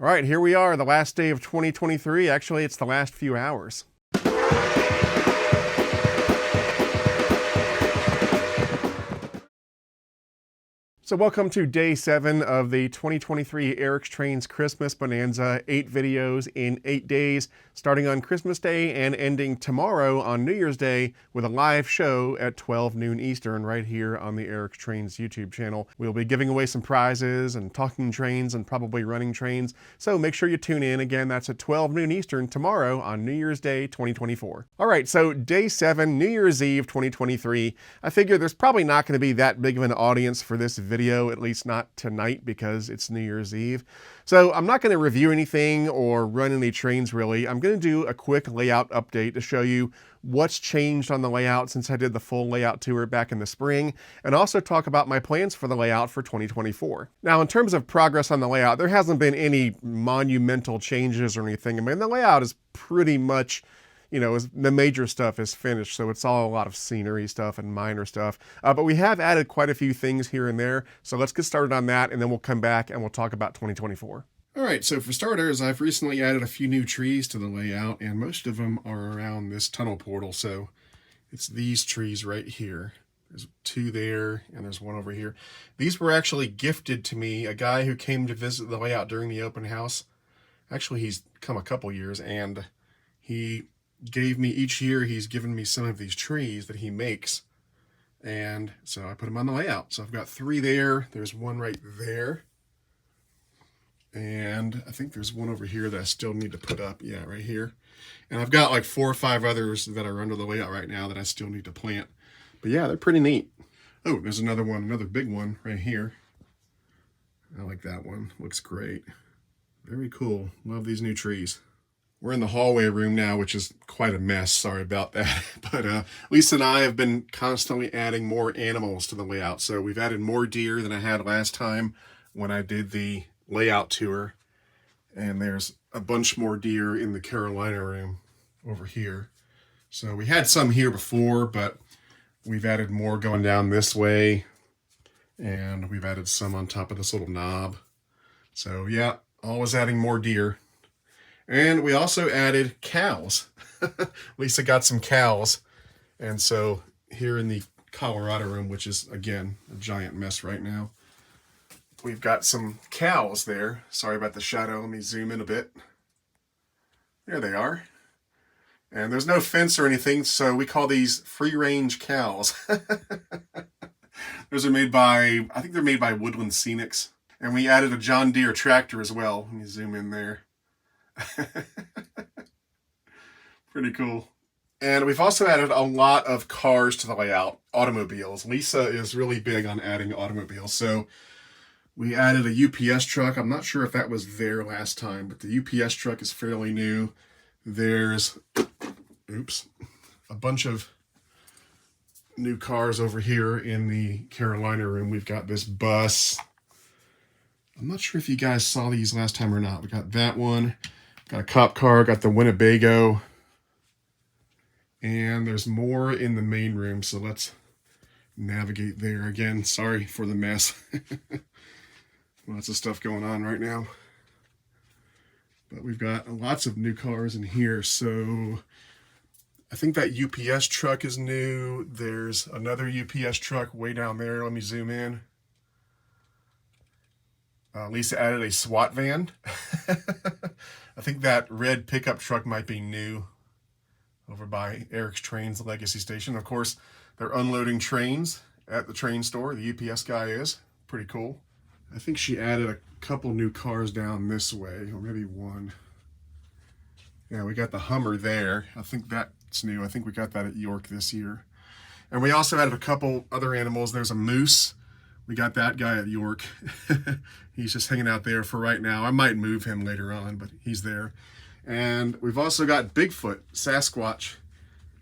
All right, here we are, the last day of 2023. Actually, it's the last few hours. So welcome to day 7 of the 2023 Eric's Trains Christmas Bonanza. 8 videos in 8 days, starting on Christmas Day and ending tomorrow on New Year's Day with a live show at 12 noon Eastern right here on the Eric's Trains YouTube channel. We'll be giving away some prizes and talking trains and probably running trains, so make sure you tune in. Again, that's at 12 noon Eastern tomorrow on New Year's Day 2024. All right, so day 7, New Year's Eve 2023. I figure there's probably not going to be that big of an audience for this video, at least not tonight because it's New Year's Eve. So I'm not going to review anything or run any trains really. I'm going to do a quick layout update to show you what's changed on the layout since I did the full layout tour back in the spring, and also talk about my plans for the layout for 2024. Now, in terms of progress on the layout, there hasn't been any monumental changes or anything. I mean, the layout is pretty much, you know, the major stuff is finished, so it's all a lot of scenery stuff and minor stuff. But we have added quite a few things here and there, so let's get started on that, and then we'll come back and we'll talk about 2024. All right, so for starters, I've recently added a few new trees to the layout, and most of them are around this tunnel portal, so it's these trees right here. There's 2 there, and there's 1 over here. These were actually gifted to me, a guy who came to visit the layout during the open house. Actually, he's come a couple years, and he gave me, each year he's given me some of these trees that he makes, and so I put them on the layout. So I've got 3 there, there's 1 right there, and I think there's 1 over here that I still need to put up. Yeah, right here. And I've got like 4 or 5 others that are under the layout right now that I still need to plant. But yeah, they're pretty neat. Oh, there's another one, another big one right here. I like that one, looks great. Very cool, love these new trees. We're in the hallway room now, which is quite a mess. Sorry about that. But Lisa and I have been constantly adding more animals to the layout. So we've added more deer than I had last time when I did the layout tour. And there's a bunch more deer in the Carolina room over here. So we had some here before, but we've added more going down this way. And we've added some on top of this little knob. So yeah, always adding more deer. And we also added cows. Lisa got some cows. And so here in the Colorado room, which is, again, a giant mess right now, we've got some cows there. Sorry about the shadow. Let me zoom in a bit. There they are. And there's no fence or anything, so we call these free-range cows. Those are made by, I think they're made by Woodland Scenics. And we added a John Deere tractor as well. Let me zoom in there. Pretty cool. And we've also added a lot of cars to the layout, automobiles. Lisa is really big on adding automobiles. So we added a UPS truck. I'm not sure if that was there last time, but the UPS truck is fairly new. There's, a bunch of new cars over here in the Carolina room. We've got this bus. I'm not sure if you guys saw these last time or not. We got that one. Got a cop car, got the Winnebago, and there's more in the main room, so let's navigate there. Again, sorry for the mess. Lots of stuff going on right now. But we've got lots of new cars in here, so I think that UPS truck is new. There's another UPS truck way down there. Let me zoom in. Lisa added a SWAT van. I think that red pickup truck might be new over by Eric's Trains Legacy Station. Of course, they're unloading trains at the train store. The UPS guy is. Pretty cool. I think she added a couple new cars down this way, or maybe 1. Yeah, we got the Hummer there. I think that's new. I think we got that at York this year. And we also added a couple other animals. There's a moose. We got that guy at York. He's just hanging out there for right now. I might move him later on, but he's there. And we've also got Bigfoot, Sasquatch,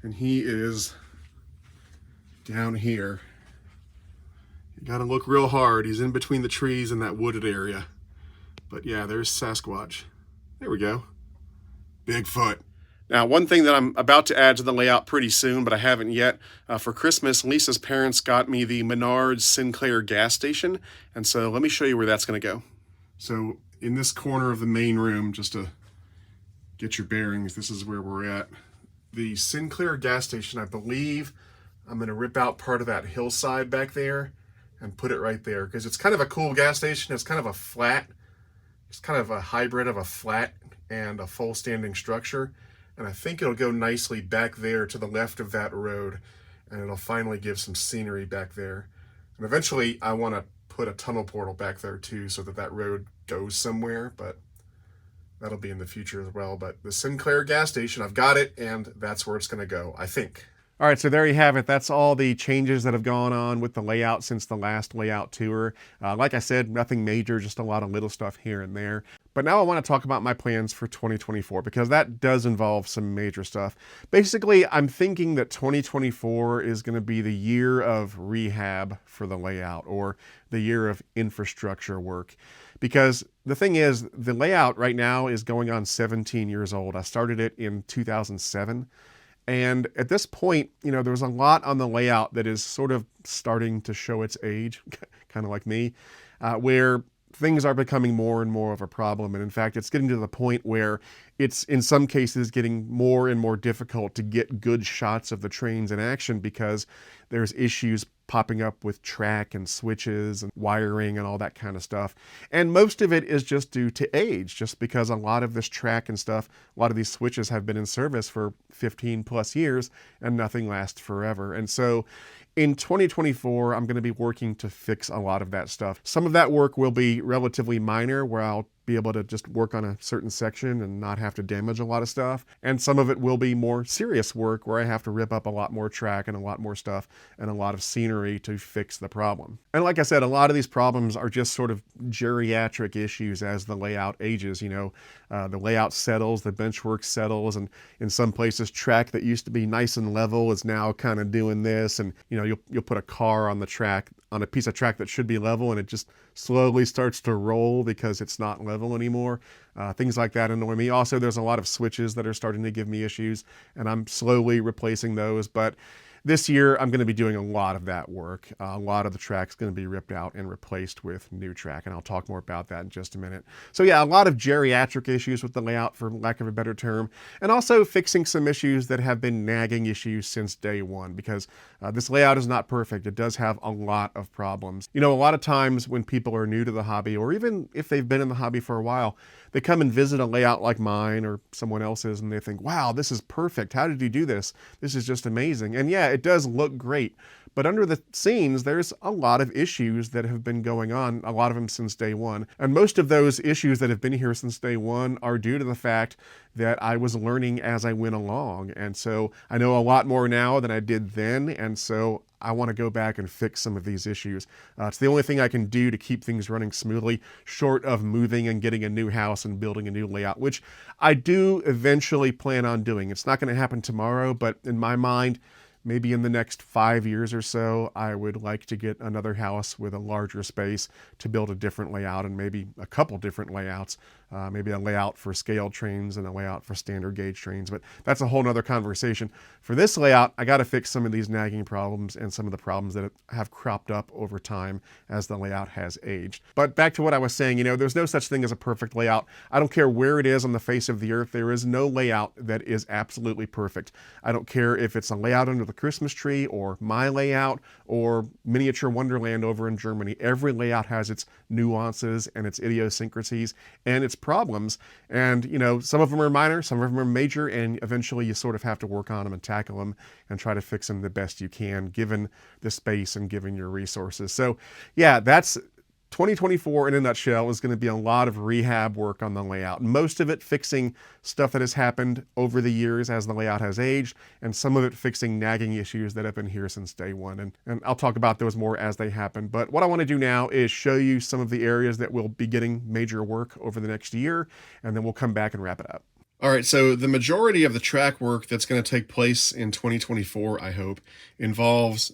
and he is down here. You gotta look real hard. He's in between the trees in that wooded area. But yeah, there's Sasquatch. There we go. Bigfoot. Now, one thing that I'm about to add to the layout pretty soon, but I haven't yet, for Christmas, Lisa's parents got me the Menards Sinclair gas station, and so let me show you where that's going to go. So in this corner of the main room, just to get your bearings, this is where we're at. The Sinclair gas station, I believe I'm going to rip out part of that hillside back there and put it right there, because it's kind of a cool gas station. It's kind of a flat, it's kind of a hybrid of a flat and a full standing structure. And I think it'll go nicely back there to the left of that road, and it'll finally give some scenery back there. And eventually I want to put a tunnel portal back there too, so that that road goes somewhere, but that'll be in the future as well. But the Sinclair gas station, I've got it, and that's where it's going to go, I think. All right, so there you have it. That's all the changes that have gone on with the layout since the last layout tour. Like I said, nothing major, just a lot of little stuff here and there. But now I want to talk about my plans for 2024, because that does involve some major stuff. Basically, I'm thinking that 2024 is going to be the year of rehab for the layout, or the year of infrastructure work. Because the thing is, the layout right now is going on 17 years old. I started it in 2007. And at this point, you know, there's a lot on the layout that is sort of starting to show its age, kind of like me, where things are becoming more and more of a problem. And in fact, it's getting to the point where it's in some cases getting more and more difficult to get good shots of the trains in action, because there's issues popping up with track and switches and wiring and all that kind of stuff. And most of it is just due to age, just because a lot of this track and stuff, a lot of these switches have been in service for 15 plus years, and nothing lasts forever. And so in 2024, I'm going to be working to fix a lot of that stuff. Some of that work will be relatively minor, where I'll be able to just work on a certain section and not have to damage a lot of stuff. And some of it will be more serious work, where I have to rip up a lot more track and a lot more stuff and a lot of scenery to fix the problem. And like I said, a lot of these problems are just sort of geriatric issues as the layout ages. You know, the layout settles, the benchwork settles, and in some places track that used to be nice and level is now kind of doing this. And you know, you'll put a car on the track, on a piece of track that should be level, and it just slowly starts to roll because it's not level anymore. Things like that annoy me. Also, there's a lot of switches that are starting to give me issues, and I'm slowly replacing those. But this year, I'm going to be doing a lot of that work. A lot of the track's going to be ripped out and replaced with new track, and I'll talk more about that in just a minute. So yeah, a lot of geriatric issues with the layout, for lack of a better term, and also fixing some issues that have been nagging issues since day one, because this layout is not perfect. It does have a lot of problems. You know, a lot of times when people are new to the hobby, or even if they've been in the hobby for a while, they come and visit a layout like mine or someone else's, and they think, wow, this is perfect. How did you do this? This is just amazing. And yeah, it does look great. But under the scenes, there's a lot of issues that have been going on, a lot of them since day one. And most of those issues that have been here since day one are due to the fact that I was learning as I went along. And so I know a lot more now than I did then. And so I want to go back and fix some of these issues. It's the only thing I can do to keep things running smoothly, short of moving and getting a new house and building a new layout, which I do eventually plan on doing. It's not going to happen tomorrow, but in my mind, maybe in the next 5 years or so, I would like to get another house with a larger space to build a different layout, and maybe a couple different layouts. Maybe a layout for scaled trains and a layout for standard gauge trains, but that's a whole nother conversation. For this layout, I got to fix some of these nagging problems and some of the problems that have cropped up over time as the layout has aged. But back to what I was saying, you know, there's no such thing as a perfect layout. I don't care where it is on the face of the earth. There is no layout that is absolutely perfect. I don't care if it's a layout under the Christmas tree, or my layout, or Miniature Wonderland over in Germany. Every layout has its nuances and its idiosyncrasies and its problems. And, you know, some of them are minor, some of them are major, and eventually you sort of have to work on them and tackle them and try to fix them the best you can, given the space and given your resources. So yeah, that's 2024 in a nutshell is going to be a lot of rehab work on the layout. Most of it fixing stuff that has happened over the years as the layout has aged, and some of it fixing nagging issues that have been here since day one. And I'll talk about those more as they happen. But what I want to do now is show you some of the areas that will be getting major work over the next year, and then we'll come back and wrap it up. All right, so the majority of the track work that's going to take place in 2024, I hope, involves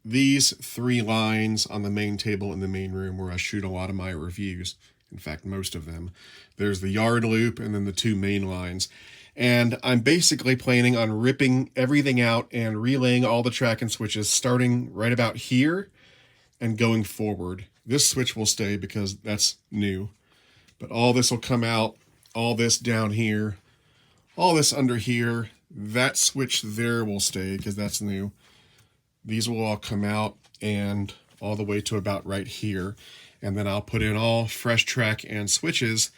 these 3 lines on the main table in the main room where I shoot a lot of my reviews. In fact, most of them. There's the yard loop and then the 2 main lines. And I'm basically planning on ripping everything out and relaying all the track and switches starting right about here and going forward. This switch will stay because that's new. But all this will come out, all this down here, all this under here. That switch there will stay because that's new. These will all come out and all the way to about right here. And then I'll put in all fresh track and switches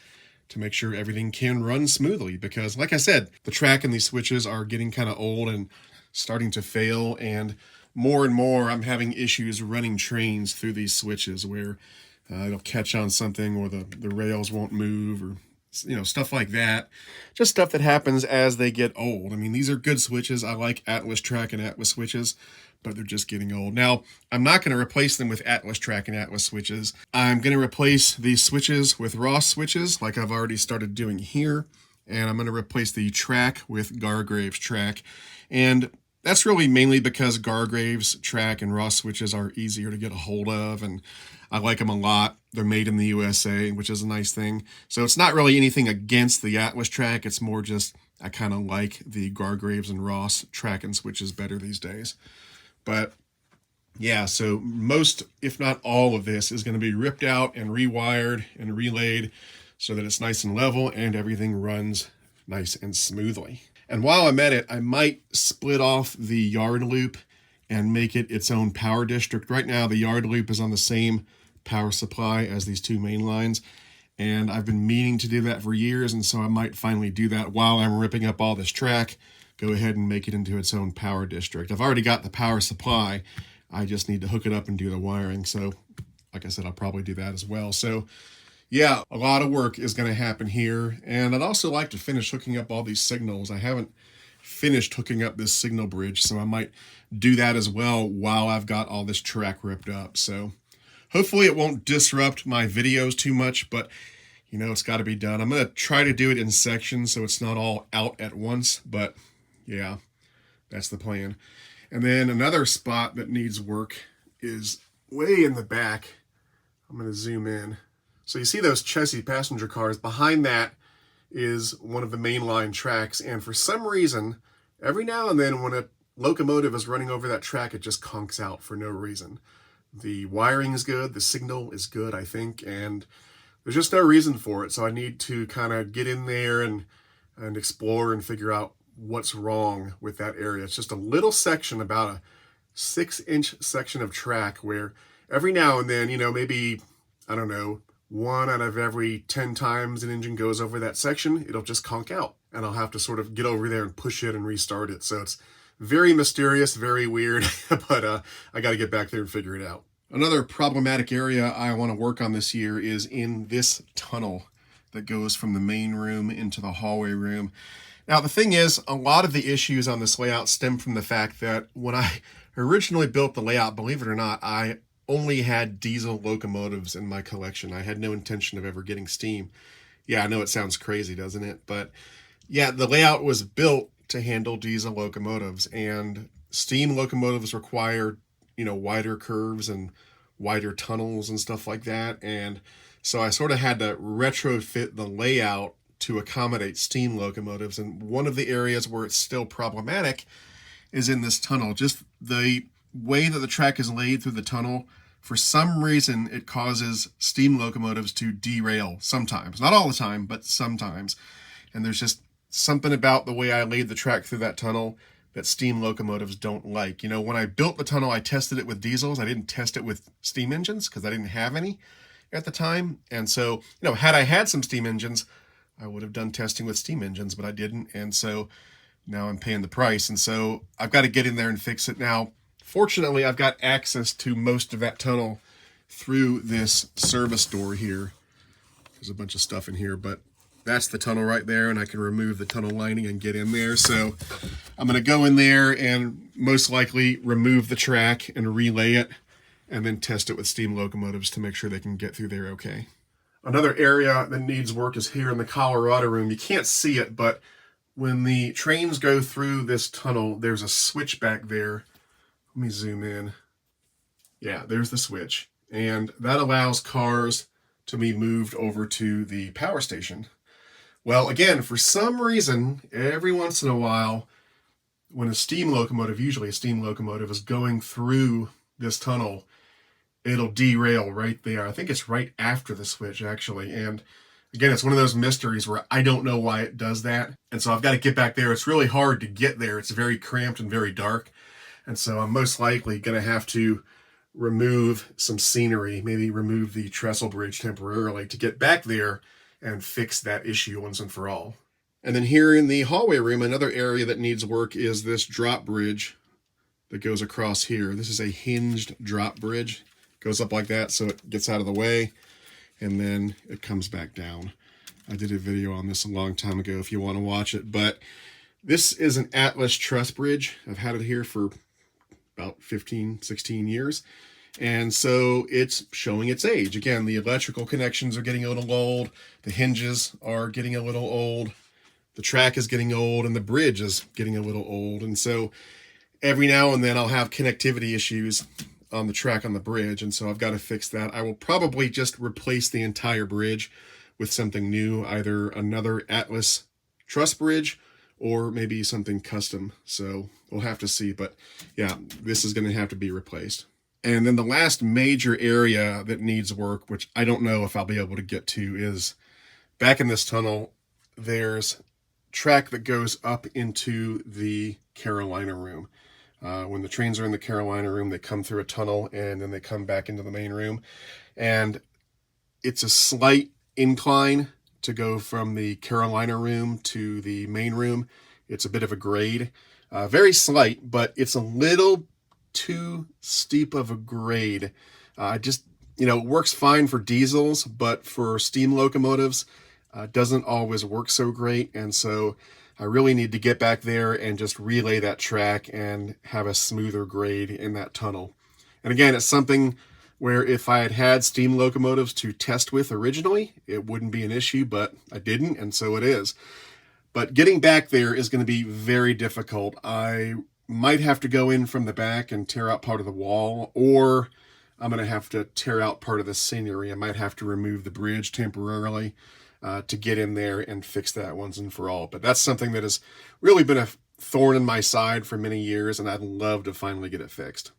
to make sure everything can run smoothly. Because like I said, the track and these switches are getting kind of old and starting to fail. And more I'm having issues running trains through these switches where it'll catch on something or the rails won't move or stuff like that. Just stuff that happens as they get old. I mean, these are good switches. I like Atlas track and Atlas switches, but they're just getting old. Now, I'm not going to replace them with Atlas track and Atlas switches. I'm going to replace these switches with Ross switches, like I've already started doing here. And I'm going to replace the track with Gargrave's track. And that's really mainly because Gargrave's track and Ross switches are easier to get a hold of, and I like them a lot. They're made in the USA, which is a nice thing. So it's not really anything against the Atlas track. It's more just I kind of like the Gargraves and Ross track and switches better these days. But yeah, so most, if not all of this is going to be ripped out and rewired and relayed so that it's nice and level and everything runs nice and smoothly. And while I'm at it, I might split off the yard loop and make it its own power district. Right now, the yard loop is on the same power supply as these two main lines, and I've been meaning to do that for years, and so I might finally do that while I'm ripping up all this track, go ahead and make it into its own power district. I've already got the power supply. I just need to hook it up and do the wiring. So, like I said, I'll probably do that as well. So, yeah, a lot of work is going to happen here. And I'd also like to finish hooking up all these signals. I haven't finished hooking up this signal bridge, so I might do that as well while I've got all this track ripped up. So hopefully it won't disrupt my videos too much, but it's got to be done. I'm going to try to do it in sections so it's not all out at once, but yeah, that's the plan. And then another spot that needs work is way in the back. I'm going to zoom in. So you see those chassis passenger cars. Behind that is one of the mainline tracks. And for some reason, every now and then when a locomotive is running over that track, it just conks out for no reason. The wiring is good. The signal is good, I think. And there's just no reason for it. So I need to kind of get in there and explore and figure out what's wrong with that area. It's just a little section, about a 6-inch section of track where every now and then, maybe, I don't know, 1 out of every 10 times an engine goes over that section, it'll just conk out, and I'll have to sort of get over there and push it and restart it. So it's very mysterious, very weird, but I got to get back there and figure it out. Another problematic area I want to work on this year is in this tunnel that goes from the main room into the hallway room. Now, the thing is, a lot of the issues on this layout stem from the fact that when I originally built the layout, believe it or not, I only had diesel locomotives in my collection. I had no intention of ever getting steam. Yeah, I know it sounds crazy, doesn't it? But yeah, the layout was built to handle diesel locomotives, and steam locomotives require, wider curves and wider tunnels and stuff like that. And so I sort of had to retrofit the layout to accommodate steam locomotives. And one of the areas where it's still problematic is in this tunnel. Just the way that the track is laid through the tunnel, for some reason, it causes steam locomotives to derail sometimes. Not all the time, but sometimes. And there's just something about the way I laid the track through that tunnel that steam locomotives don't like. When I built the tunnel, I tested it with diesels. I didn't test it with steam engines because I didn't have any at the time. And so, had I had some steam engines, I would have done testing with steam engines, but I didn't. And so now I'm paying the price. And so I've got to get in there and fix it. Now, fortunately, I've got access to most of that tunnel through this service door here. There's a bunch of stuff in here, but that's the tunnel right there, and I can remove the tunnel lining and get in there. So I'm going to go in there and most likely remove the track and relay it, and then test it with steam locomotives to make sure they can get through there okay. Another area that needs work is here in the Colorado room. You can't see it, but when the trains go through this tunnel, there's a switch back there. Let me zoom in. Yeah, there's the switch. And that allows cars to be moved over to the power station. Well, again, for some reason, every once in a while, when a steam locomotive, usually a steam locomotive, is going through this tunnel, it'll derail right there. I think it's right after the switch, actually. And Again, it's one of those mysteries where I don't know why it does that. And so I've got to get back there. It's really hard to get there. It's very cramped and very dark. And so I'm most likely going to have to remove some scenery, maybe remove the trestle bridge temporarily to get back there and fix that issue once and for all. And then here in the hallway room, another area that needs work is this drop bridge that goes across here. This is a hinged drop bridge. It goes up like that so it gets out of the way, and then it comes back down. I did a video on this a long time ago if you want to watch it, but this is an Atlas truss bridge. I've had it here for about 15, 16 years. And so it's showing its age. Again, the electrical connections are getting a little old. The hinges are getting a little old. The track is getting old, and the bridge is getting a little old. And so every now and then I'll have connectivity issues on the track on the bridge. And so I've got to fix that. I will probably just replace the entire bridge with something new, either another Atlas truss bridge or maybe something custom. So we'll have to see. But yeah, this is going to have to be replaced. And then the last major area that needs work, which I don't know if I'll be able to get to, is back in this tunnel, there's track that goes up into the Carolina room. When the trains are in the Carolina room, they come through a tunnel and then they come back into the main room. And it's a slight incline to go from the Carolina room to the main room. It's a bit of a grade, very slight, but it's a little too steep of a grade. It works fine for diesels, but for steam locomotives, doesn't always work so great. And so I really need to get back there and just relay that track and have a smoother grade in that tunnel. And again, it's something where if I had had steam locomotives to test with originally, it wouldn't be an issue, but I didn't, and so it is. But getting back there is going to be very difficult. I might have to go in from the back and tear out part of the wall, or I'm going to have to tear out part of the scenery. I might have to remove the bridge temporarily to get in there and fix that once and for all. But that's something that has really been a thorn in my side for many years, and I'd love to finally get it fixed.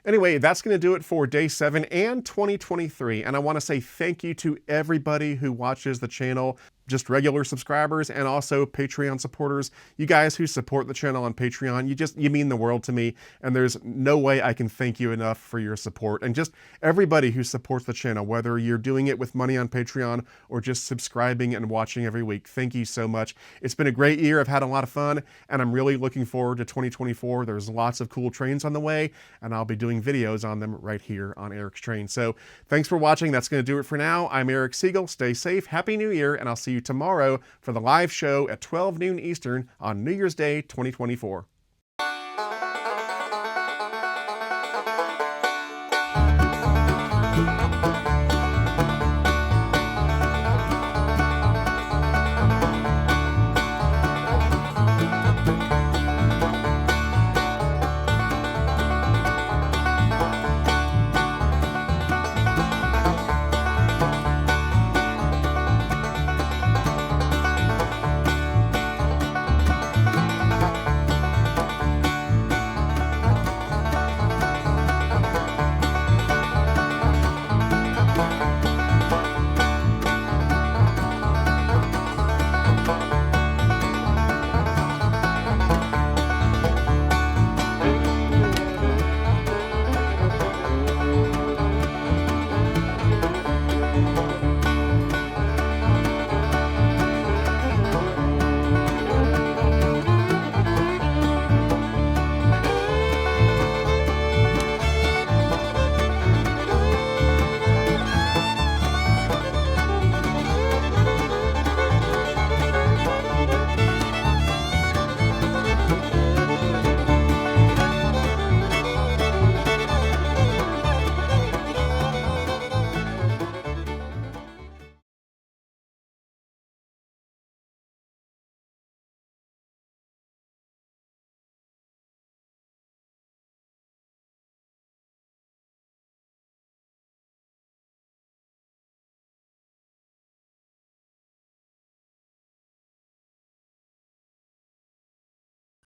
Anyway, that's going to do it for Day 7 and 2023. And I want to say thank you to everybody who watches the channel, just regular subscribers and also Patreon supporters. You guys who support the channel on Patreon, you mean the world to me. And there's no way I can thank you enough for your support. And just everybody who supports the channel, whether you're doing it with money on Patreon or just subscribing and watching every week, thank you so much. It's been a great year. I've had a lot of fun, and I'm really looking forward to 2024. There's lots of cool trains on the way, and I'll be doing videos on them right here on Eric's Train. So thanks for watching. That's going to do it for now. I'm Eric Siegel. Stay safe. Happy New Year, and I'll see you tomorrow for the live show at 12 noon Eastern on New Year's Day 2024.